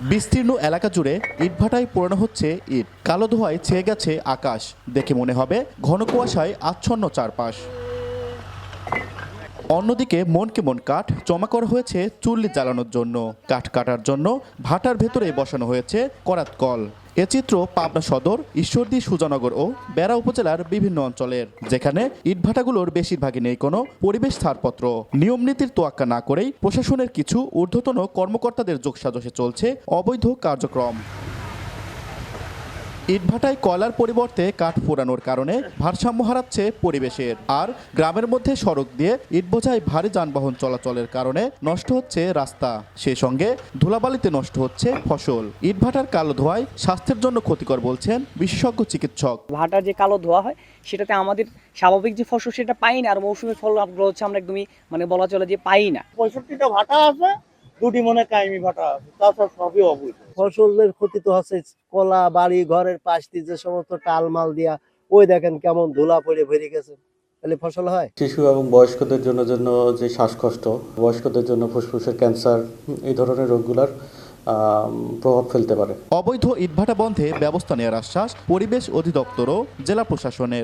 বিস্তীর্ণ এলাকা জুড়ে ইটভাটায় পোড়ানো হচ্ছে ইট। কালো ধোঁয়ায় ছেয়ে গেছে আকাশ, দেখে মনে হবে ঘন কুয়াশায় আচ্ছন্ন চারপাশ। অন্যদিকে মনকে মন কাঠ জমা করা হয়েছে চুল্লি জ্বালানোর জন্য। কাঠ কাটার জন্য ভাটার ভেতরে বসানো হয়েছে করাত কল। এ চিত্র পাবনা সদর, ঈশ্বরদী, সুজানগর ও বেড়া উপজেলার বিভিন্ন অঞ্চলের, যেখানে ইটভাটাগুলোর বেশিরভাগই নেই কোনো পরিবেশ ছাড়পত্র। নিয়ম নীতির তোয়াক্কা না করেই প্রশাসনের কিছু ঊর্ধ্বতন কর্মকর্তাদের যোগসাজশে চলছে অবৈধ কার্যক্রম। ইটভাটায় কয়লার পরিবর্তে কাঠ পোড়ানোর কারণে ভারসাম্য হারাচ্ছে পরিবেশের। আর গ্রামের মধ্যে সড়ক দিয়ে ইট বোঝাই ভারী যানবাহন চলাচলের কারণে নষ্ট হচ্ছে রাস্তা, সেই সঙ্গে ধুলাবালিতে নষ্ট হচ্ছে ফসল। ইটভাটার কালো ধোঁয়ায় স্বাস্থ্যের জন্য ক্ষতিকর বলছেন বিশেষজ্ঞ চিকিৎসক। ভাটার যে কালো ধোয়া হয় সেটাতে আমাদের স্বাভাবিক যে ফসল সেটা পাই না, আর মৌসুমী ফলগুলো হচ্ছে আমরা একদমই বলা চলে যে পাই না। 65টা ভাটা আছে, 2টি মনে কায়েমি ভাটা আছে, তাছাড়া সবই অবৈধ। ফসলের ক্ষতি তো হচ্ছে, কলা বাড়ি ঘরের পাশ দিয়ে যে সমস্ত টালমাল দিয়া ওই দেখেন কেমন ধুলা পড়ে ভরে গেছে, তাহলে ফসল হয়? শিশু এবং বয়স্কদের জন্য যে শ্বাসকষ্ট, বয়স্কদের জন্য ফুসফুসের ক্যান্সার, এই ধরনের রোগগুলোর প্রভাব ফেলতে পারে। অবৈধ ইটভাটা বন্ধে ব্যবস্থা নেওয়ার আশ্বাস পরিবেশ অধিদপ্তর ও জেলা প্রশাসনের।